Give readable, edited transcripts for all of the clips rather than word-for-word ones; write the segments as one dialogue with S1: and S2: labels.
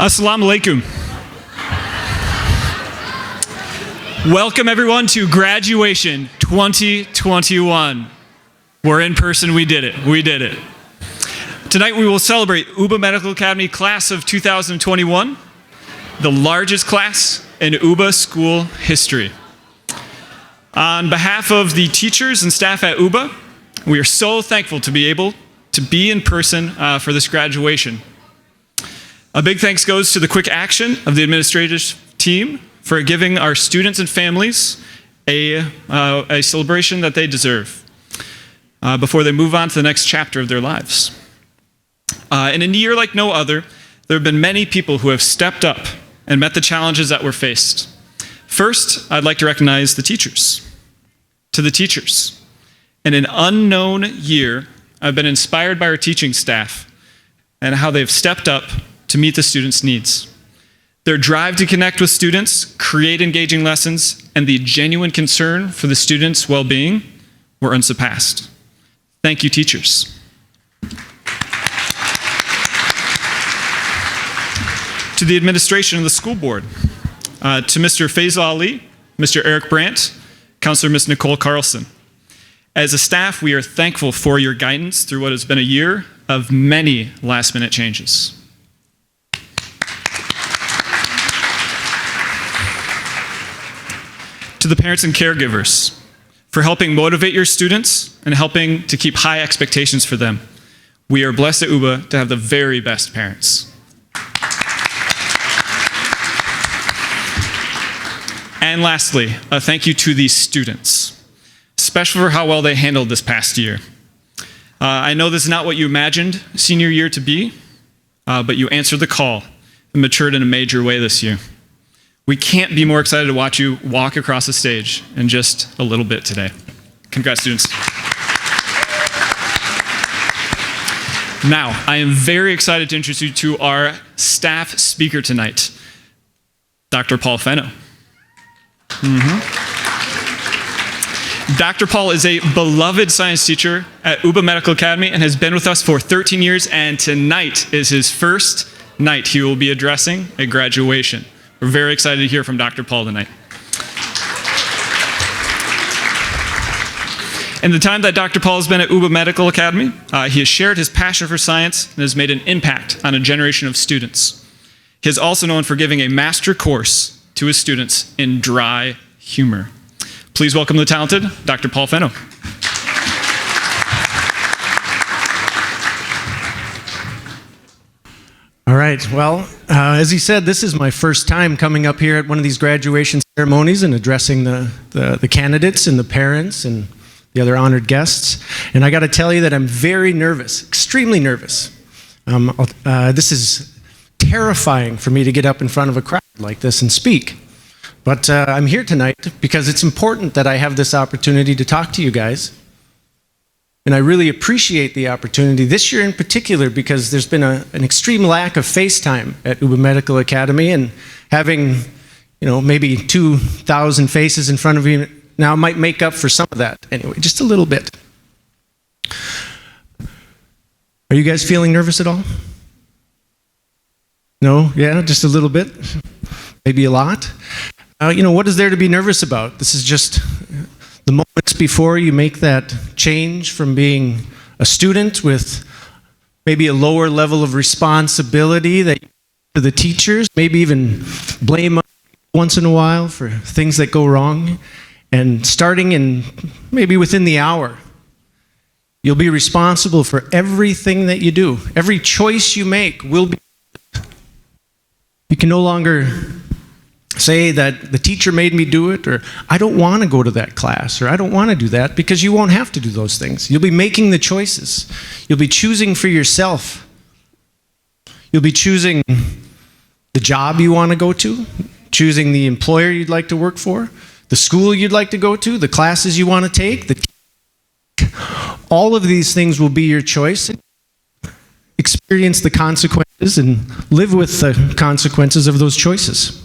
S1: Assalamu alaikum. Welcome everyone to graduation 2021. We're in person, we did it. Tonight we will celebrate Ubah Medical Academy class of 2021, the largest class in Ubah school history. On behalf of the teachers and staff at Ubah, we are so thankful to be able to be in person for this graduation. A big thanks goes to the quick action of the administrative team for giving our students and families a celebration that they deserve before they move on to the next chapter of their lives. In a year like no other, there have been many people who have stepped up and met the challenges that were faced. First, I'd like to recognize the teachers. To the teachers. In an unknown year, I've been inspired by our teaching staff and how they've stepped up to meet the students' needs. Their drive to connect with students, create engaging lessons, and the genuine concern for the students' well-being were unsurpassed. Thank you, teachers. To the administration of the school board, to Mr. Faisal Ali, Mr. Eric Brandt, Counselor Ms. Nicole Carlson. As a staff, we are thankful for your guidance through what has been a year of many last-minute changes. To the parents and caregivers, for helping motivate your students and helping to keep high expectations for them. We are blessed at Ubah to have the very best parents. And lastly, a thank you to the students, especially for how well they handled this past year. I know this is not what you imagined senior year to be, but you answered the call and matured in a major way this year. We can't be more excited to watch you walk across the stage in just a little bit today. Congrats, students. Now, I am very excited to introduce you to our staff speaker tonight, Dr. Paul Fenno. Dr. Paul is a beloved science teacher at Ubah Medical Academy and has been with us for 13 years, and tonight is his first night he will be addressing at graduation. We're very excited to hear from Dr. Paul tonight. In the time that Dr. Paul has been at Ubah Medical Academy, he has shared his passion for science and has made an impact on a generation of students. He is also known for giving a master course to his students in dry humor. Please welcome the talented Dr. Paul Fenno.
S2: All right, well, as he said, this is my first time coming up here at one of these graduation ceremonies and addressing the candidates and the parents and the other honored guests. And I got to tell you that I'm very nervous, extremely nervous. This is terrifying for me to get up in front of a crowd like this and speak. But I'm here tonight because it's important that I have this opportunity to talk to you guys. And I really appreciate the opportunity this year in particular because there's been an extreme lack of face time at Ubah Medical Academy, and having, maybe 2,000 faces in front of you now might make up for some of that. Anyway, just a little bit. Are you guys feeling nervous at all? No? Yeah, just a little bit? Maybe a lot? What is there to be nervous about? This is just the moments before you make that change from being a student with maybe a lower level of responsibility that you to the teachers, maybe even blame once in a while for things that go wrong, and starting in maybe within the hour, you'll be responsible for everything that you do. Every choice you make will be. You can no longer say that the teacher made me do it, or I don't want to go to that class, or I don't want to do that, because you won't have to do those things. You'll be making the choices. You'll be choosing for yourself. You'll be choosing the job you want to go to, choosing the employer you'd like to work for, the school you'd like to go to, the classes you want to take. All of these things will be your choice. Experience the consequences and live with the consequences of those choices.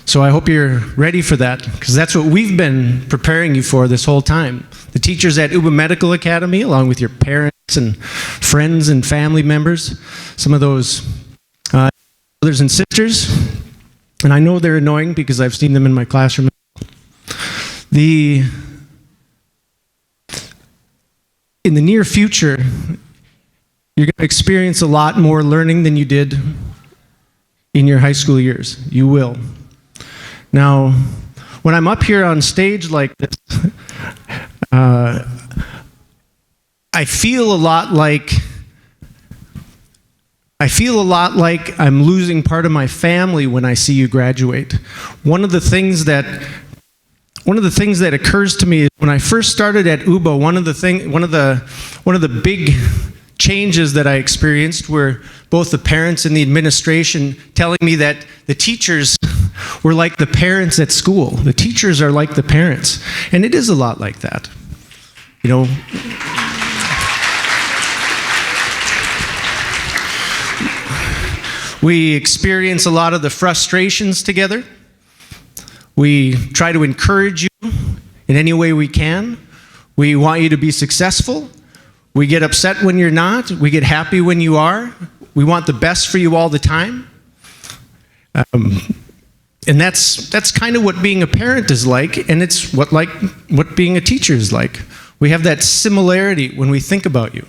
S2: So I hope you're ready for that, because that's what we've been preparing you for this whole time. The teachers at Ubah Medical Academy, along with your parents and friends and family members, some of those brothers and sisters, and I know they're annoying because I've seen them in my classroom. In the near future, you're going to experience a lot more learning than you did in your high school years. You will. Now, when I'm up here on stage like this, I feel a lot like I'm losing part of my family when I see you graduate. One of the things that occurs to me is when I first started at Ubah, one of the big changes that I experienced were both the parents and the administration telling me that the teachers were like the parents at school. The teachers are like the parents. And it is a lot like that. You know, we experience a lot of the frustrations together. We try to encourage you in any way we can. We want you to be successful. We get upset when you're not. We get happy when you are. We want the best for you all the time. And that's kind of what being a parent is like, and it's what being a teacher is like. We have that similarity when we think about you.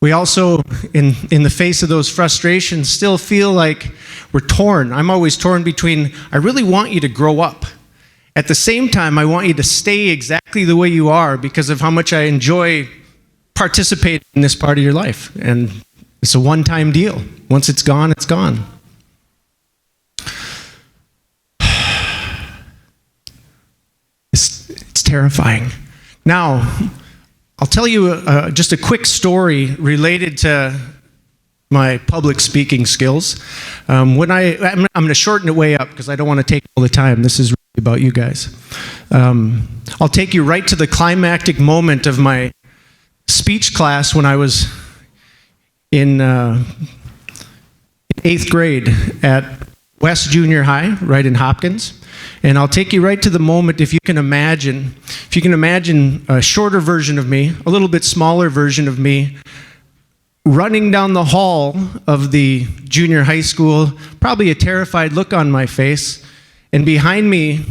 S2: We also, in the face of those frustrations, still feel like we're torn. I'm always torn between, I really want you to grow up. At the same time, I want you to stay exactly the way you are because of how much I enjoy participating in this part of your life. And it's a one-time deal. Once it's gone, it's gone. It's terrifying. Now, I'll tell you just a quick story related to my public speaking skills. I'm going to shorten it way up because I don't want to take all the time. This is really about you guys. I'll take you right to the climactic moment of my speech class when I was in 8th grade at West Junior High, right in Hopkins. And I'll take you right to the moment, if you can imagine a shorter version of me, a little bit smaller version of me, running down the hall of the junior high school, probably a terrified look on my face, and behind me,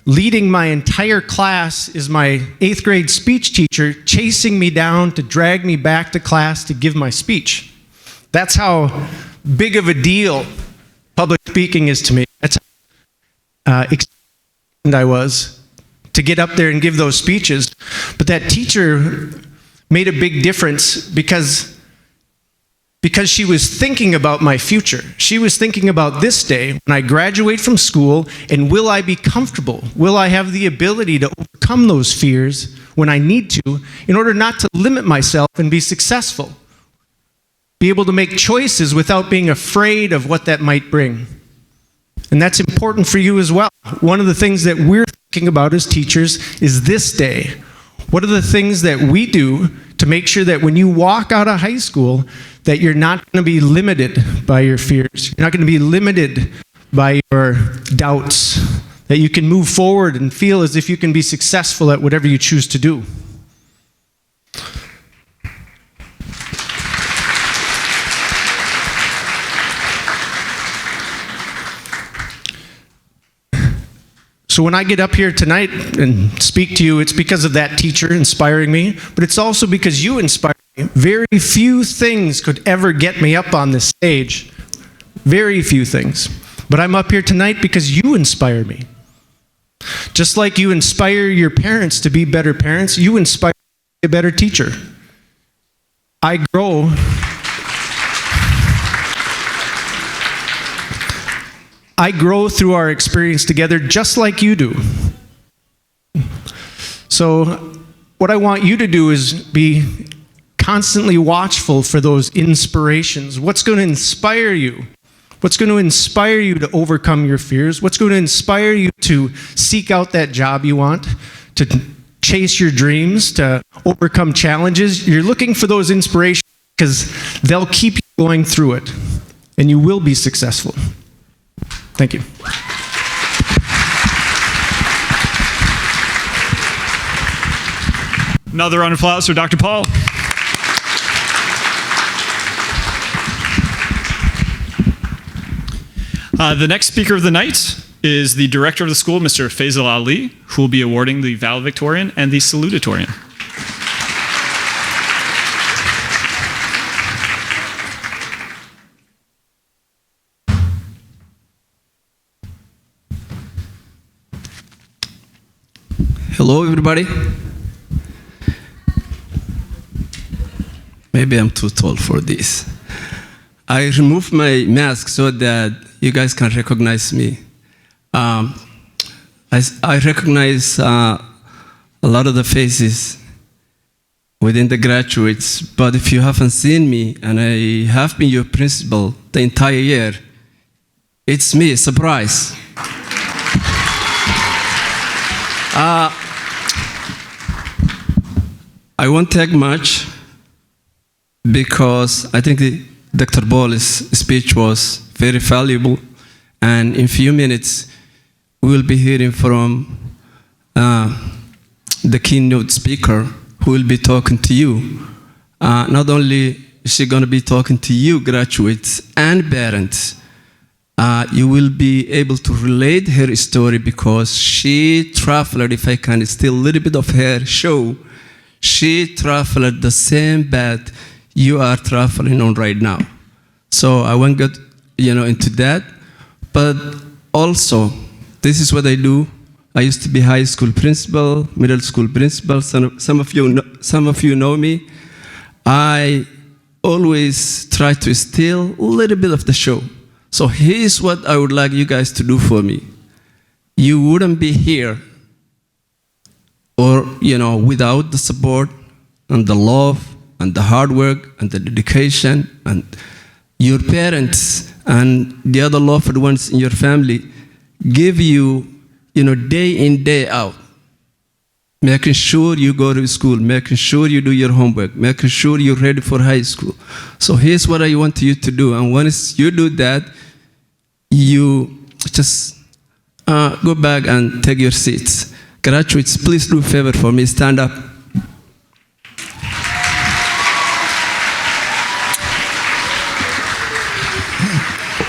S2: leading my entire class, is my 8th grade speech teacher chasing me down to drag me back to class to give my speech. That's how big of a deal public speaking is to me. That's how excited I was to get up there and give those speeches. But that teacher made a big difference because she was thinking about my future. She was thinking about this day when I graduate from school, and will I be comfortable? Will I have the ability to overcome those fears when I need to in order not to limit myself and be successful? Be able to make choices without being afraid of what that might bring. And that's important for you as well. One of the things that we're thinking about as teachers is this day. What are the things that we do to make sure that when you walk out of high school, that you're not going to be limited by your fears. You're not going to be limited by your doubts. That you can move forward and feel as if you can be successful at whatever you choose to do. So when I get up here tonight and speak to you, it's because of that teacher inspiring me, but it's also because you inspire me. Very few things could ever get me up on this stage. Very few things. But I'm up here tonight because you inspire me. Just like you inspire your parents to be better parents, you inspire me to be a better teacher. I grow. I grow through our experience together just like you do. So what I want you to do is be constantly watchful for those inspirations. What's going to inspire you? What's going to inspire you to overcome your fears? What's going to inspire you to seek out that job you want, to chase your dreams, to overcome challenges? You're looking for those inspirations because they'll keep you going through it, and you will be successful. Thank you.
S1: Another round of applause for Dr. Paul. The next speaker of the night is the director of the school, Mr. Faisal Ali, who will be awarding the valedictorian and the salutatorian.
S3: Hello, everybody. Maybe I'm too tall for this. I removed my mask so that you guys can recognize me. I recognize a lot of the faces within the graduates, but if you haven't seen me, and I have been your principal the entire year, it's me, surprise. I won't take much because I think Dr. Ball's speech was very valuable, and in a few minutes we will be hearing from the keynote speaker who will be talking to you. Not only is she going to be talking to you, graduates and parents, you will be able to relate her story because she traveled, if I can steal a little bit of her show, she traveled the same path you are traveling on right now. So I won't get into that, but also this is what I do. I used to be high school principal, middle school principal. Some of you know me. I always try to steal a little bit of the show. So here's what I would like you guys to do for me. You wouldn't be here or without the support and the love and the hard work and the dedication and your parents and the other loved ones in your family give you, day in, day out, making sure you go to school, making sure you do your homework, making sure you're ready for high school. So here's what I want you to do. And once you do that, you just go back and take your seats. Graduates, please do a favor for me. Stand up.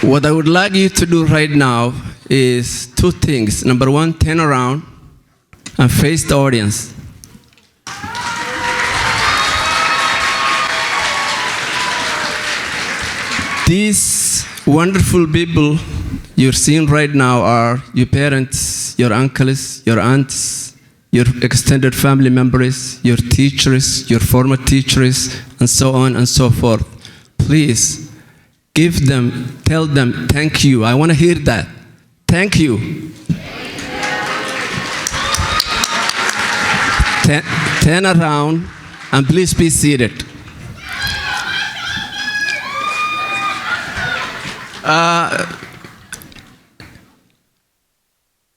S3: What I would like you to do right now is two things. Number one, turn around and face the audience. These wonderful people you're seeing right now are your parents, your uncles, your aunts, your extended family members, your teachers, your former teachers, and so on and so forth. Please, tell them, thank you. I want to hear that. Thank you. Turn around and please be seated.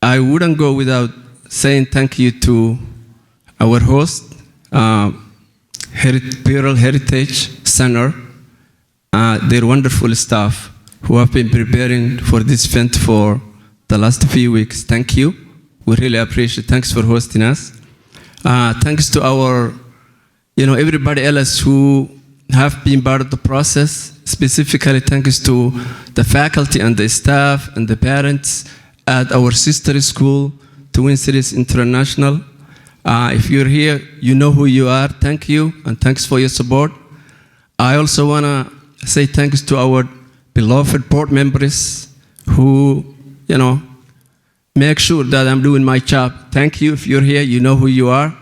S3: I wouldn't go without saying thank you to our host, Pearl Heritage Center, their wonderful staff who have been preparing for this event for the last few weeks. Thank you. We really appreciate it. Thanks for hosting us. Thanks to our, everybody else who have been part of the process. Specifically, thanks to the faculty and the staff and the parents at our sister school, Twin Cities International. If you're here, you know who you are. Thank you, and thanks for your support. I also want to say thanks to our beloved board members who, make sure that I'm doing my job. Thank you. If you're here, you know who you are.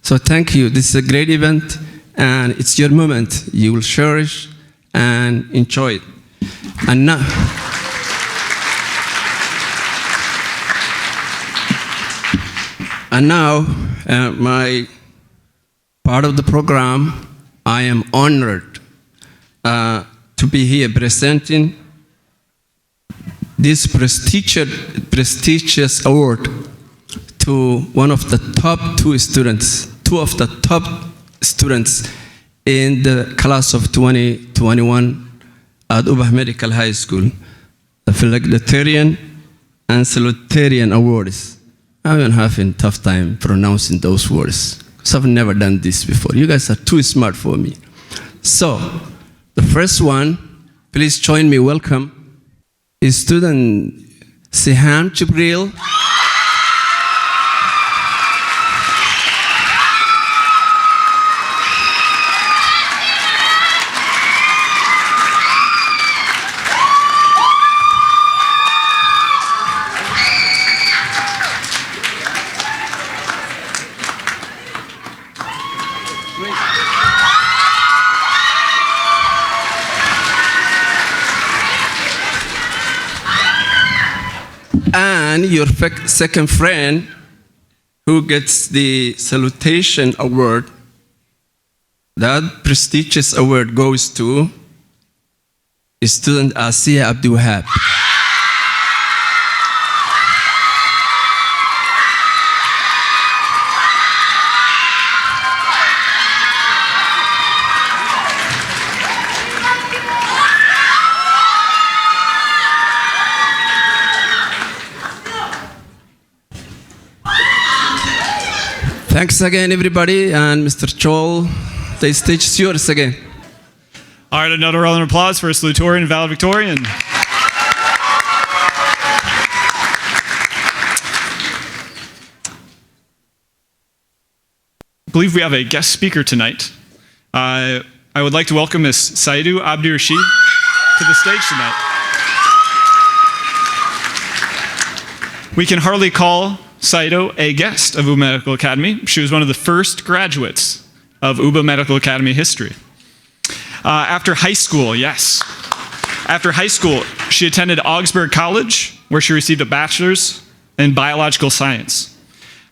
S3: So thank you. This is a great event, and it's your moment. You will cherish and enjoy it. And now, my part of the program, I am honored to be here presenting this prestigious award to one of the two of the top students in the class of 2021 at Ubah Medical High School, the valedictorian and salutatorian awards. I've been having a tough time pronouncing those words because I've never done this before. You guys are too smart for me. So, the first one, please join me, welcome, student Siham Jibril. And your second friend, who gets the salutation award, that prestigious award goes to student Asiya Abdul Wahab. Thanks again, everybody, and Mr. Chol, the stage is yours again.
S1: All right, another round of applause for a salutatorian and valedictorian. I believe we have a guest speaker tonight. I would like to welcome Ms. Saidu Abdirashid to the stage tonight. We can hardly call Saido a guest of Ubah Medical Academy. She was one of the first graduates of Ubah Medical Academy history. After high school, she attended Augsburg College, where she received a bachelor's in biological science.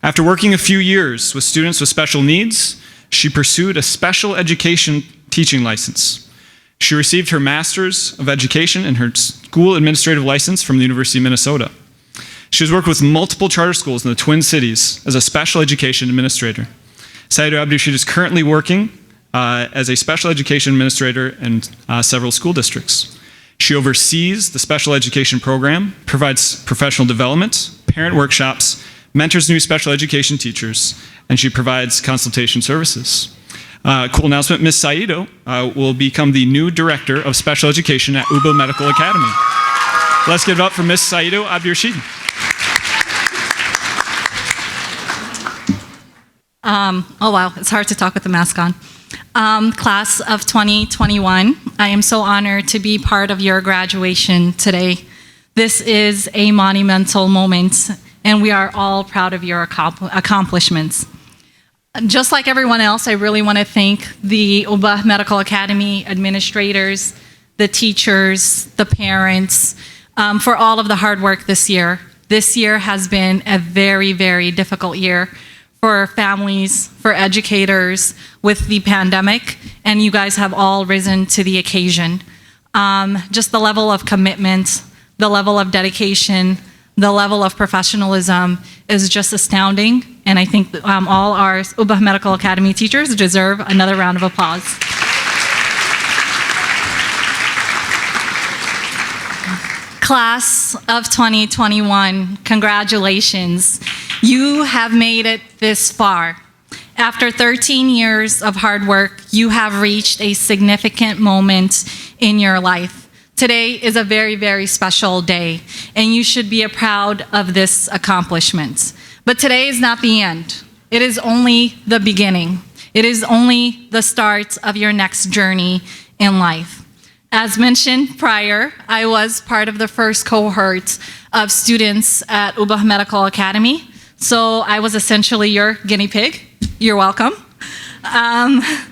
S1: After working a few years with students with special needs, she pursued a special education teaching license. She received her master's of education and her school administrative license from the University of Minnesota. She has worked with multiple charter schools in the Twin Cities as a special education administrator. Saidu Abdirashid is currently working as a special education administrator in several school districts. She oversees the special education program, provides professional development, parent workshops, mentors new special education teachers, and she provides consultation services. Cool announcement, Ms. Saido will become the new director of special education at Ubah Medical Academy. Let's give it up for Ms. Saido Abdirashid.
S4: Oh wow, it's hard to talk with the mask on. Class of 2021, I am so honored to be part of your graduation today. This is a monumental moment, and we are all proud of your accomplishments. Just like everyone else, I really want to thank the Ubah Medical Academy administrators, the teachers, the parents, for all of the hard work this year. This year has been a very, very difficult year for families, for educators with the pandemic, and you guys have all risen to the occasion. Just the level of commitment, the level of dedication, the level of professionalism is just astounding, and I think all our Ubah Medical Academy teachers deserve another round of applause. Class of 2021, congratulations. You have made it this far. After 13 years of hard work, you have reached a significant moment in your life. Today is a very, very special day, and you should be proud of this accomplishment. But today is not the end. It is only the beginning. It is only the start of your next journey in life. As mentioned prior, I was part of the first cohort of students at Ubah Medical Academy, so I was essentially your guinea pig. You're welcome. I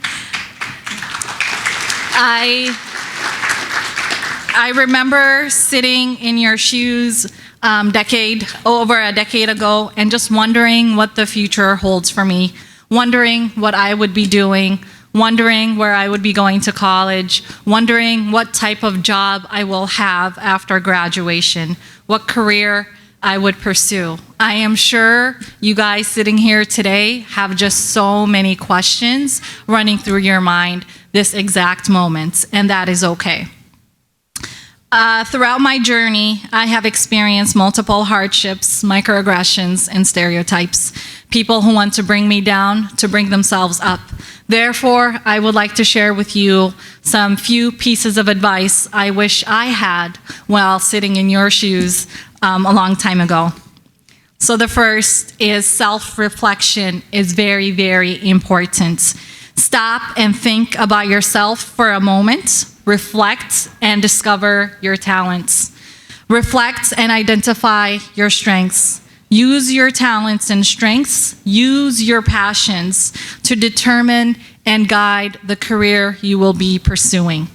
S4: remember sitting in your shoes over a decade ago and just wondering what the future holds for me, wondering what I would be doing, wondering where I would be going to college, wondering what type of job I will have after graduation, what career I would pursue. I am sure you guys sitting here today have just so many questions running through your mind this exact moment, and that is okay. Throughout my journey, I have experienced multiple hardships, microaggressions, and stereotypes. People who want to bring me down to bring themselves up. Therefore, I would like to share with you some few pieces of advice I wish I had while sitting in your shoes a long time ago. So the first is self-reflection is very, very important. Stop and think about yourself for a moment. Reflect and discover your talents. Reflect and identify your strengths. Use your talents and strengths. Use your passions to determine and guide the career you will be pursuing.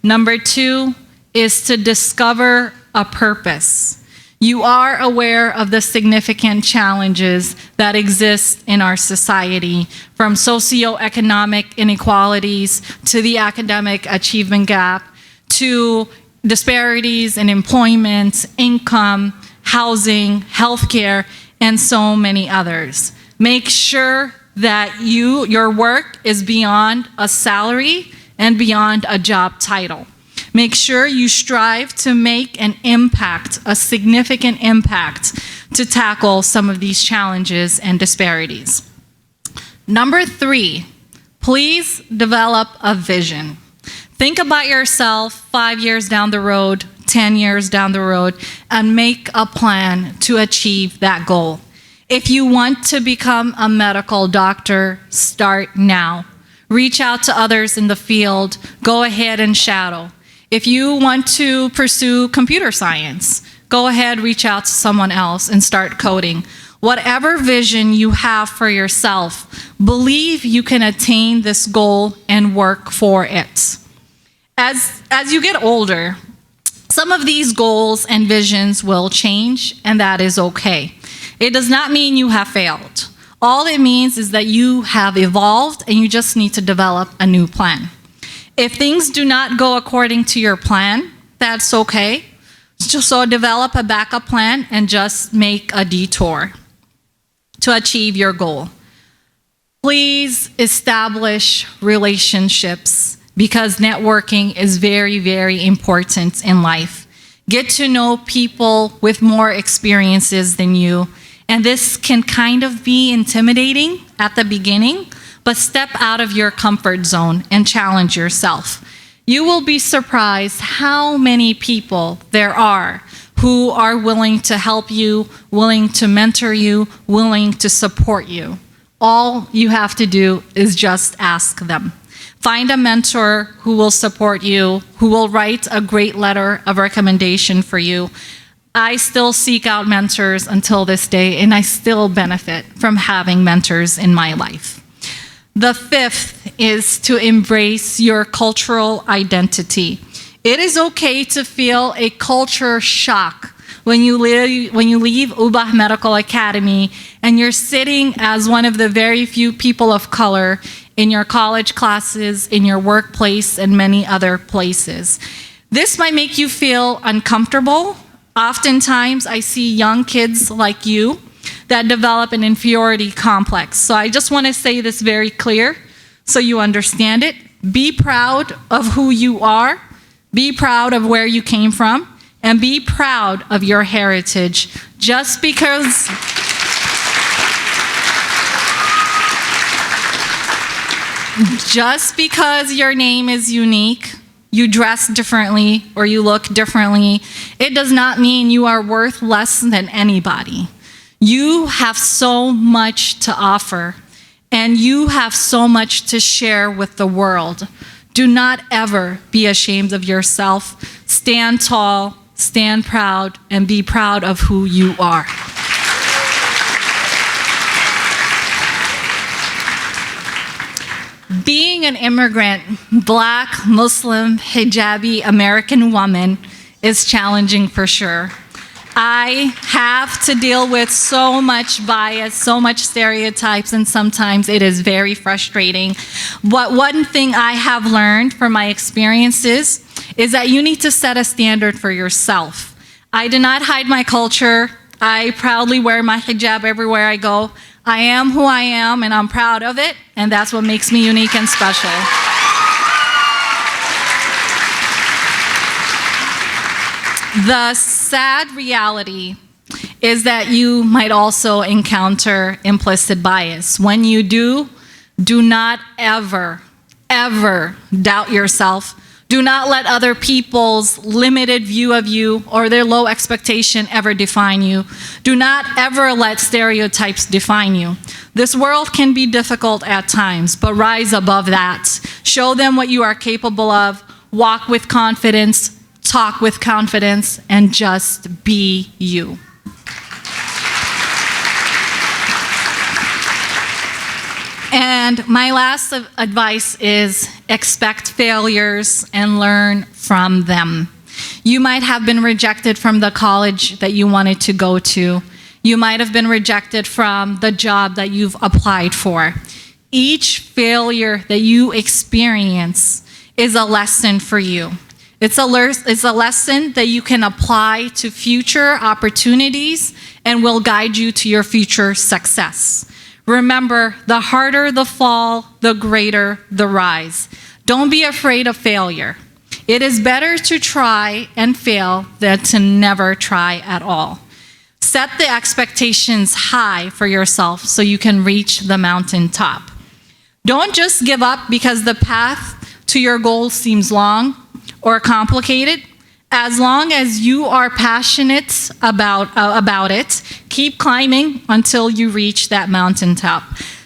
S4: Number 2 is to discover a purpose. You are aware of the significant challenges that exist in our society, from socioeconomic inequalities to the academic achievement gap to disparities in employment, income, housing, healthcare, and so many others. Make sure that your work is beyond a salary and beyond a job title. Make sure you strive to make an impact, a significant impact, to tackle some of these challenges and disparities. Number 3, please develop a vision. Think about yourself 5 years down the road, 10 years down the road, and make a plan to achieve that goal. If you want to become a medical doctor, start now. Reach out to others in the field. Go ahead and shadow. If you want to pursue computer science, go ahead, reach out to someone else and start coding. Whatever vision you have for yourself, believe you can attain this goal and work for it. As you get older, some of these goals and visions will change, and that is okay. It does not mean you have failed. All it means is that you have evolved and you just need to develop a new plan. If things do not go according to your plan, that's okay. So develop a backup plan and just make a detour to achieve your goal. Please establish relationships because networking is very, very important in life. Get to know people with more experiences than you. And this can kind of be intimidating at the beginning, but step out of your comfort zone and challenge yourself. You will be surprised how many people there are who are willing to help you, willing to mentor you, willing to support you. All you have to do is just ask them. Find a mentor who will support you, who will write a great letter of recommendation for you. I still seek out mentors until this day, and I still benefit from having mentors in my life. The 5th is to embrace your cultural identity. It is okay to feel a culture shock when you leave Ubah Medical Academy and you're sitting as one of the very few people of color in your college classes, in your workplace, and many other places. This might make you feel uncomfortable. Oftentimes, I see young kids like you that develop an inferiority complex. So I just want to say this very clear so you understand it. Be proud of who you are. Be proud of where you came from. And be proud of your heritage. Just because your name is unique, you dress differently, or you look differently, it does not mean you are worth less than anybody. You have so much to offer, and you have so much to share with the world. Do not ever be ashamed of yourself. Stand tall, stand proud, and be proud of who you are. Being an immigrant, Black, Muslim, hijabi, American woman is challenging for sure. I have to deal with so much bias, so much stereotypes, and sometimes it is very frustrating. But one thing I have learned from my experiences is that you need to set a standard for yourself. I do not hide my culture. I proudly wear my hijab everywhere I go. I am who I am, and I'm proud of it, and that's what makes me unique and special. The sad reality is that you might also encounter implicit bias. When you do, Do not ever, ever doubt yourself. Do not let other people's limited view of you or their low expectation ever define you. Do not ever let stereotypes define you. This world can be difficult at times, but rise above that. Show them what you are capable of. Walk with confidence, talk with confidence, and just be you. And my last advice is expect failures and learn from them. You might have been rejected from the college that you wanted to go to. You might have been rejected from the job that you've applied for. Each failure that you experience is a lesson for you. It's a lesson that you can apply to future opportunities and will guide you to your future success. Remember, the harder the fall, the greater the rise. Don't be afraid of failure. It is better to try and fail than to never try at all. Set the expectations high for yourself so you can reach the mountaintop. Don't just give up because the path to your goal seems long or complicated. As long as you are passionate about it, keep climbing until you reach that mountaintop.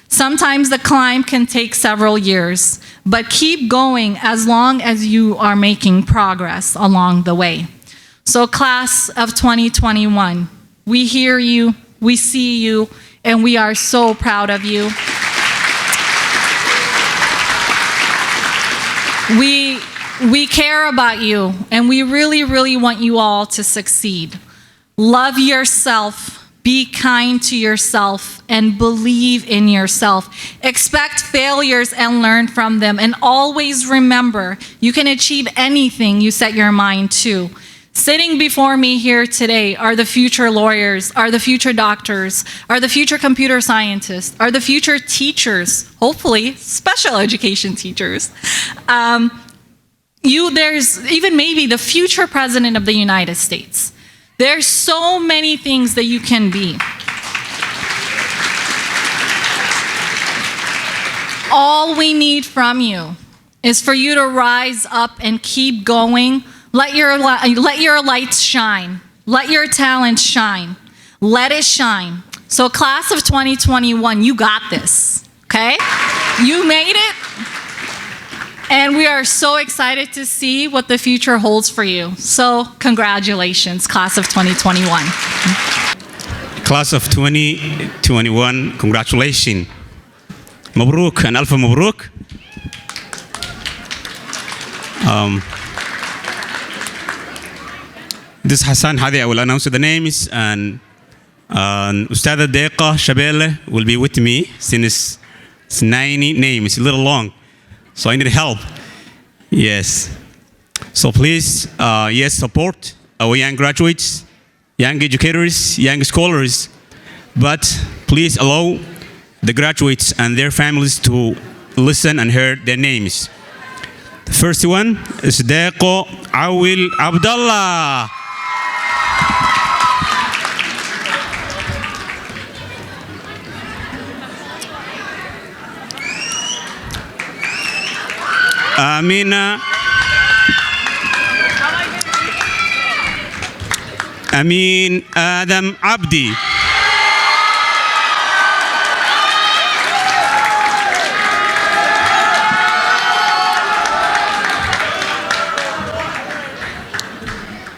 S4: Sometimes the climb can take several years, but keep going as long as you are making progress along the way. So class of 2021, we hear you, we see you, and we are so proud of you. We care about you, and we really, really want you all to succeed. Love yourself, be kind to yourself, and believe in yourself. Expect failures and learn from them, and always remember, you can achieve anything you set your mind to. Sitting before me here today are the future lawyers, are the future doctors, are the future computer scientists, are the future teachers, hopefully special education teachers. There's even maybe the future president of the United States. There's so many things that you can be. All we need from you is for you to rise up and keep going. Let your lights shine. Let your talents shine. Let it shine. So class of 2021, you got this, okay? You made it. And we are so excited to see what the future holds for you. So congratulations, class of 2021.
S5: Class of 2021, congratulations. Mabruk and Alpha Mabruk. This is Hassan Hadi. I will announce the names, and Ustada Deqa Shabele will be with me since it's 90 names. It's a little long. So I need help. Yes. So please, yes, support our young graduates, young educators, young scholars. But please allow the graduates and their families to listen and hear their names. The first one is Deqo Awil Abdullah. Amina Amin Adam Abdi.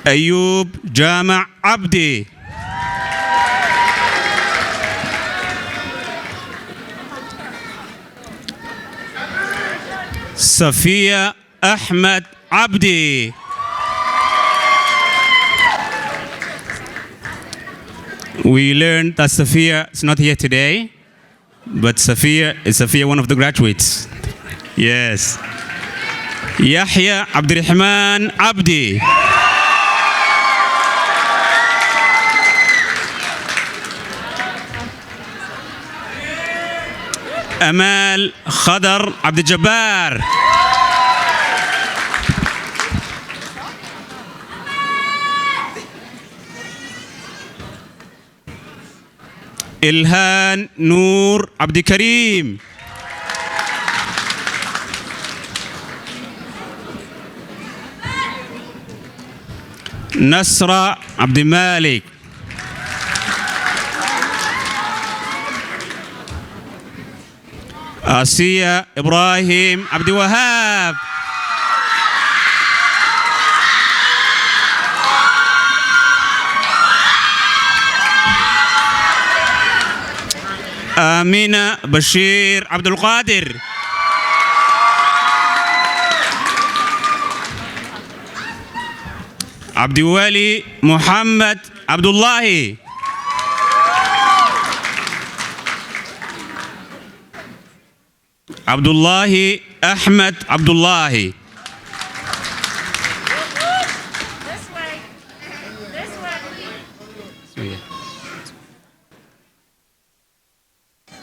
S5: Ayub Jama Abdi. Safia Ahmed Abdi. We learned that Safia is not here today, but Safia is one of the graduates. Yes. Yahya Abdurrahman Abdi. Amal Khadar Abdul Jabbar. Ilhan Noor Abdi Karim. نصرة عبد المالك. آسيا إبراهيم عبد الوهاب. آمينة بشير عبد القادر. عبد الولي محمد عبد الله. عبد الله أحمد عبد الله.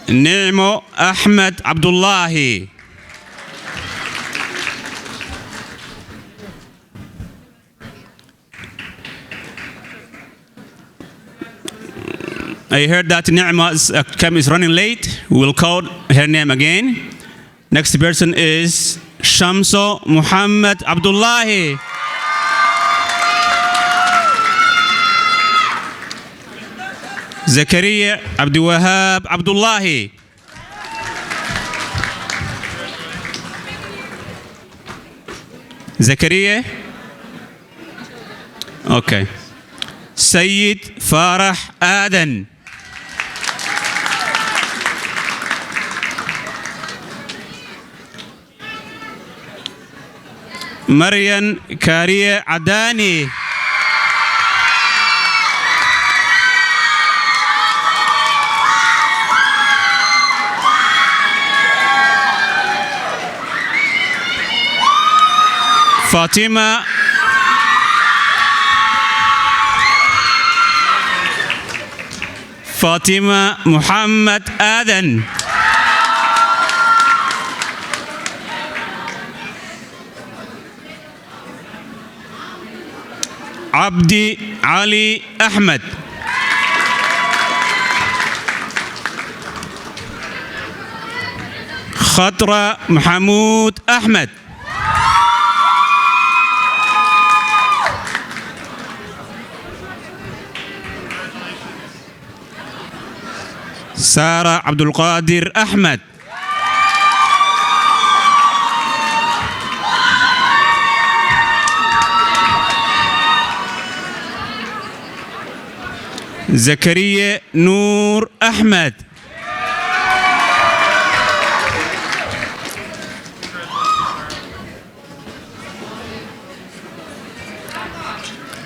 S5: نعمو أحمد عبد الله. I heard that Ni'ma is running late. We'll call her name again. Next person is Shamso Muhammad Abdullahi. Zakaria Abdul Wahab Abdullahi. Zakaria? Okay. Sayyid Farah Adan. مريم كارية عداني. فاطمة محمد آذن. عبدي علي أحمد. خطرة محمود أحمد. سارة عبد القادر أحمد. زكريا نور أحمد.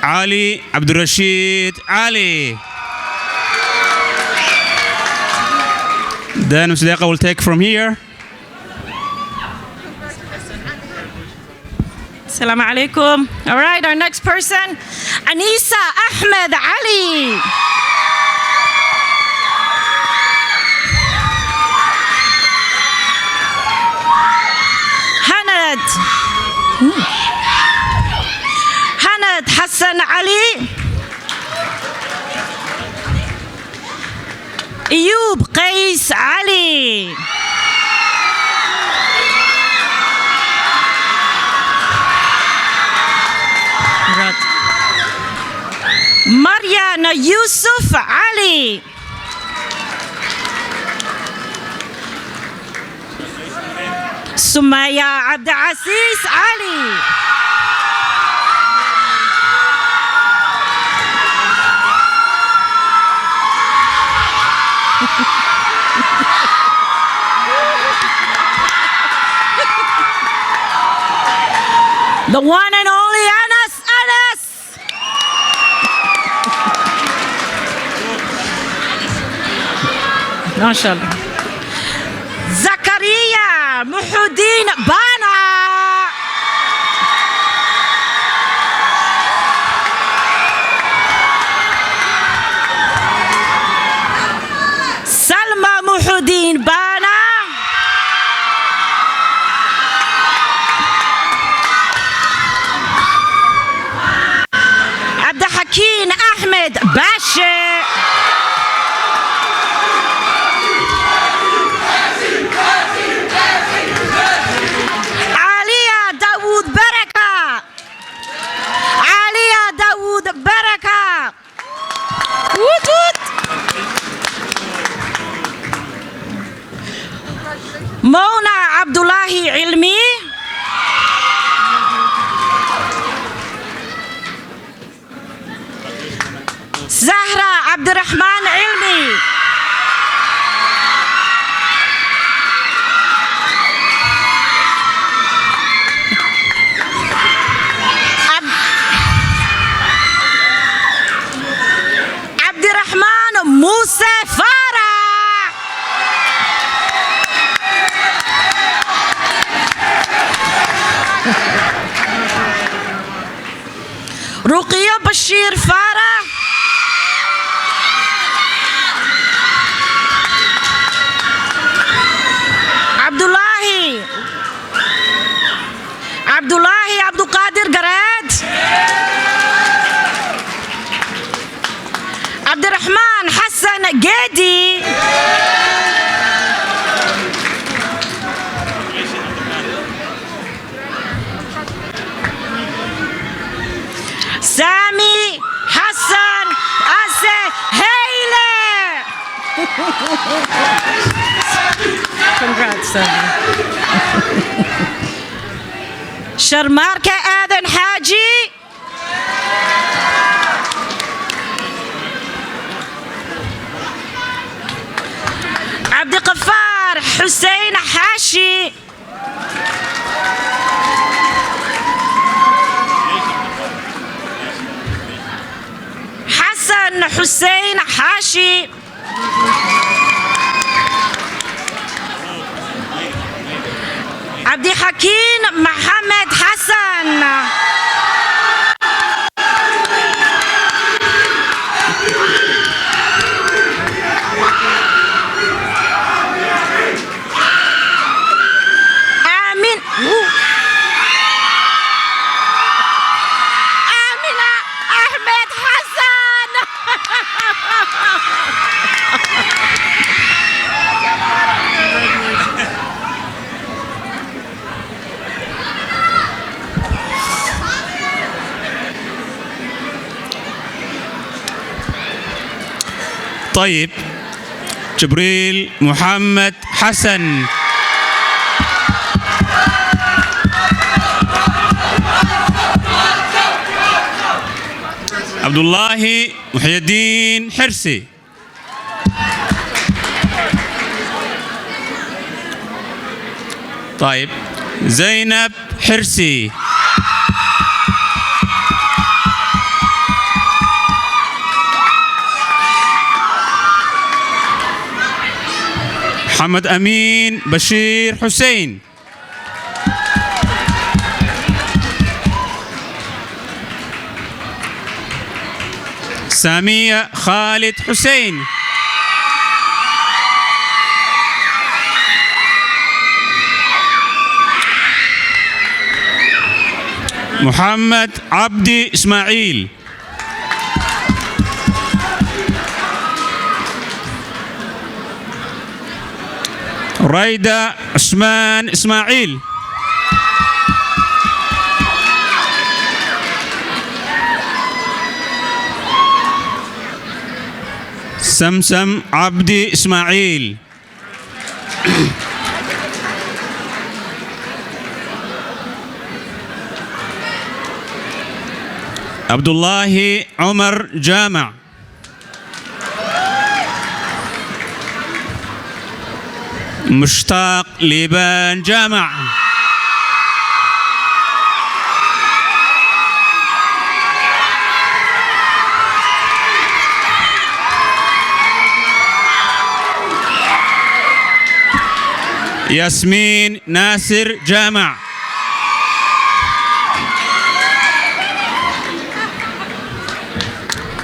S5: علي عبد الرشيد علي. Then Mr. will take from here.
S6: Assalamu alaikum. All right, our next person, Anisa Ahmed Ali. Hanad Hassan Ali. Ayub Qais Ali. Mariana Yusuf Ali. Sumaya Abdulaziz Ali. The one and only Anas. MashaAllah. Zakaria Muhuddin Bana. Salma Muhuddin Bana. Abdulhakim Ahmed Bashir. Alia Dawood عبد الله علمي. زهرة عبد الرحمن علمي. عبد الرحمن موسى فرح. رقية بشير فرح. عبد الله عبد القادر قراد. عبد الرحمن حسن قيدي. سامي حسن أسي هيلة. Congrats, Sammy. شرماركة آذن حاجي. عبد الغفار حسين حاشي. حسن حسين حاشي. عبد الحكيم محمد حسن. آمين. آمنة أحمد حسن.
S5: طيب جبريل محمد حسن. عبد الله محي الدين حرسي. طيب زينب حرسي. محمد أمين بشير حسين. سامية خالد حسين. محمد عبدي إسماعيل. رايدة عثمان إسماعيل. سمسم عبدي إسماعيل. عبد الله عمر جامع. مشتاق ليبان جامع. ياسمين ناصر جامع.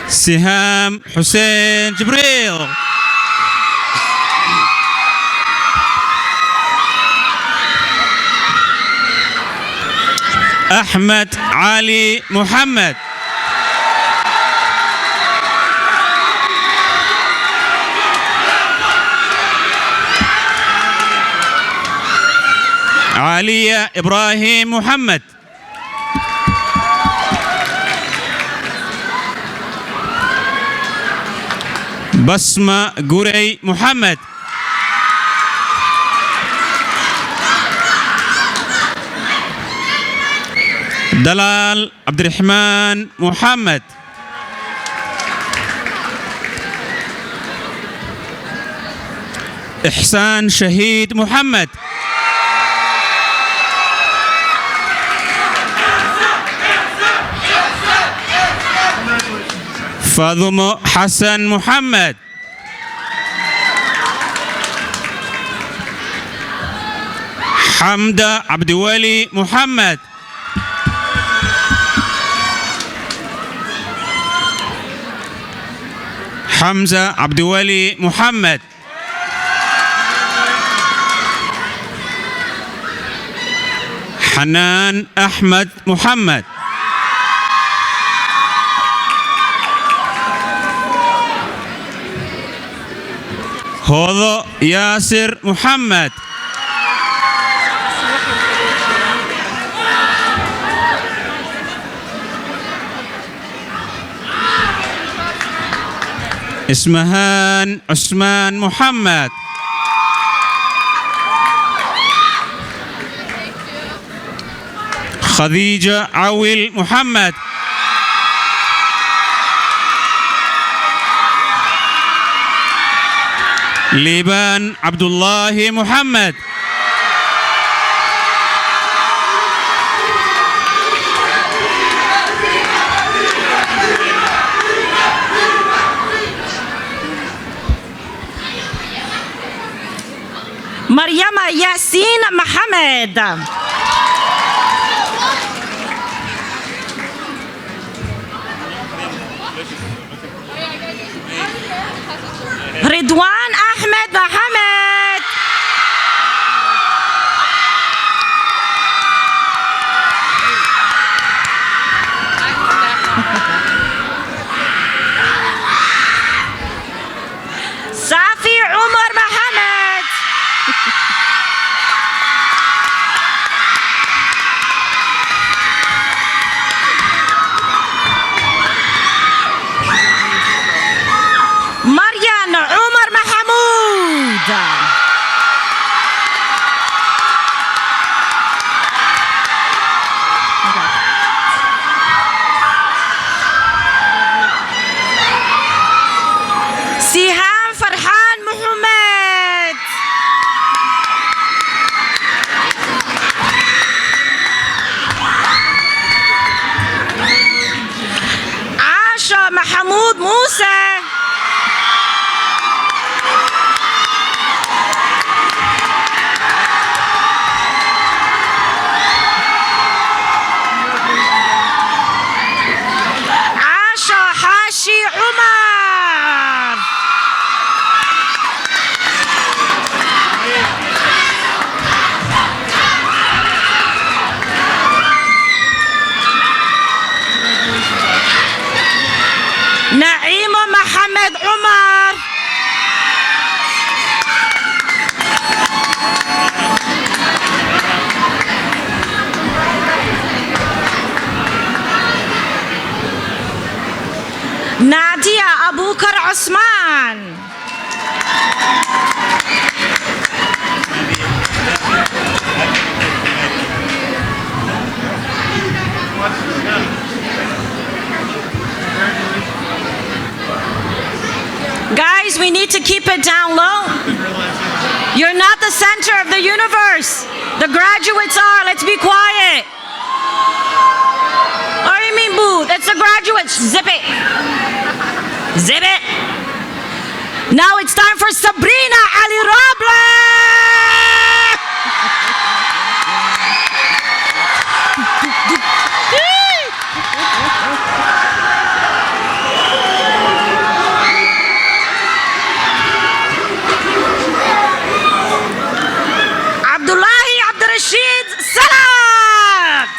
S5: سهام حسين جبريل. أحمد علي محمد. عليا إبراهيم محمد. بسمة قري محمد. دلال عبد الرحمن محمد. إحسان شهيد محمد. فاطمة حسن محمد. حمدة عبد الولي محمد. حمزة عبد الولي محمد. حنان أحمد محمد. هوضو ياسر محمد. اسمهان عثمان محمد. خديجة عويل محمد. ليبان عبد الله محمد.
S6: مريم ياسين محمد. رضوان أحمد محمد. صافي عمر محمد. مريم عمر محمود. سهام فرحان محمد. عاشا محمود موسى. عاشا حاشي عمر. نعيم محمد عمر. نادية أبو بكر عثمان. Guys, we need to keep it down low. You're not the center of the universe. The graduates are. Let's be quiet. Or you mean boo? That's the graduates. Zip it. Zip it. Now it's time for Sabrina Ali Robles. Abdullahi Abdurrashid Salat.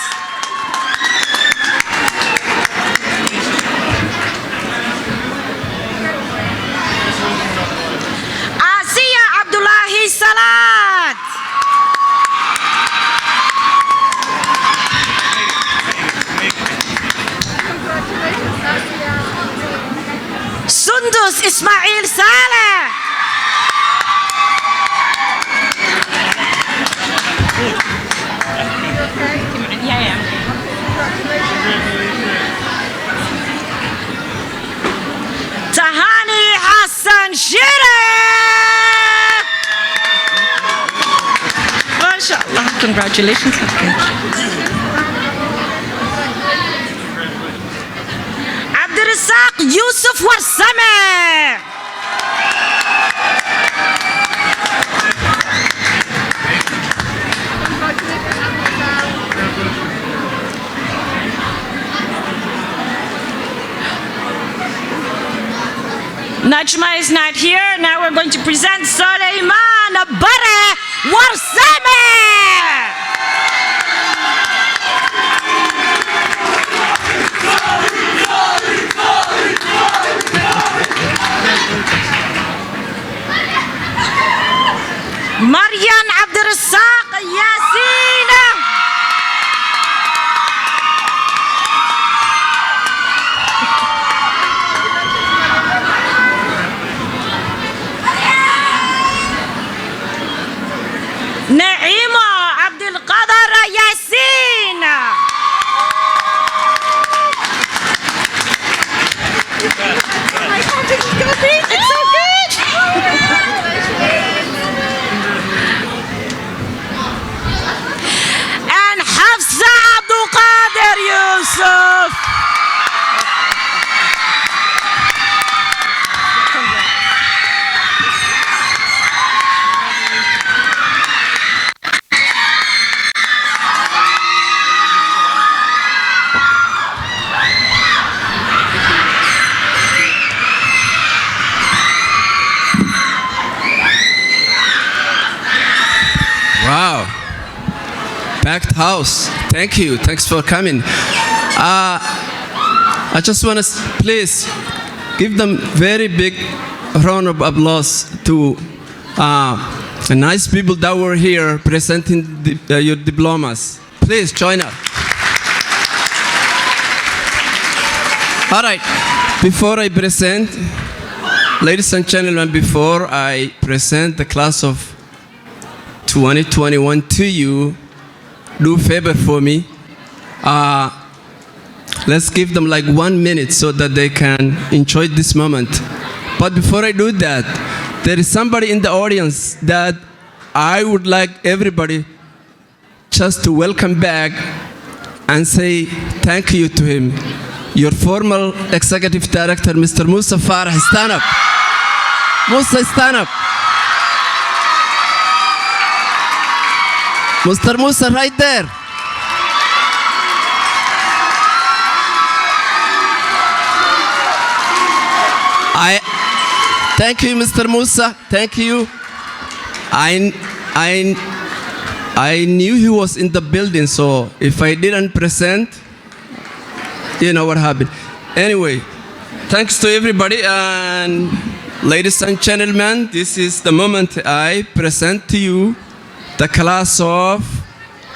S6: Asiya Abdullahi Salat. Sundus Ismail Saleh. Shira! MashaAllah. Congratulations. Abdurrazzaq Yusuf Warsame. Najma is not here. Now we're going to present Suleiman Bare Warsame. Marian Abdurrazzaq Yasin. Naima Abdul Qadir Yasin. It's so good. And Hafsa Abdul Qadir Yusuf.
S3: Wow. Packed house. Thank you. Thanks for coming. I just want to please give them very big round of applause to the nice people that were here presenting your diplomas. Please join us. All right. Before I present, ladies and gentlemen, before I present the class of 2021 to you, do a favor for me. Let's give them like 1 minute so that they can enjoy this moment. But before I do that, there is somebody in the audience that I would like everybody just to welcome back and say thank you to him. Your former executive director, Mr. Musa Farah, stand up. Musa, stand up. Mr. Musa, right there. Thank you, Mr. Musa. Thank you. I knew he was in the building, so if I didn't present, you know what happened. Anyway, thanks to everybody, and ladies and gentlemen, this is the moment I present to you the class of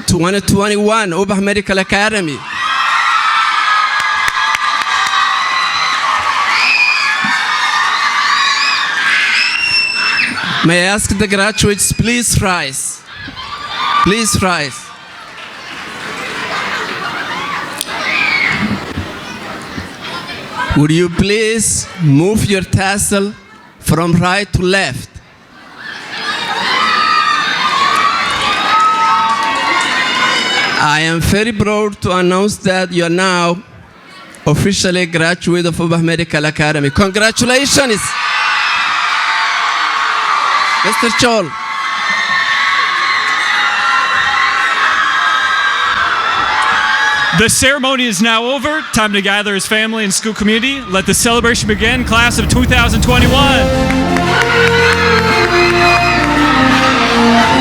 S3: 2021 Ubah Medical Academy. May I ask the graduates, please rise. Please rise. Would you please move your tassel from right to left? I am very proud to announce that you are now officially graduate of Ubah Medical Academy. Congratulations, Mr. Chol.
S1: The ceremony is now over. Time to gather his family and school community. Let the celebration begin. Class of 2021.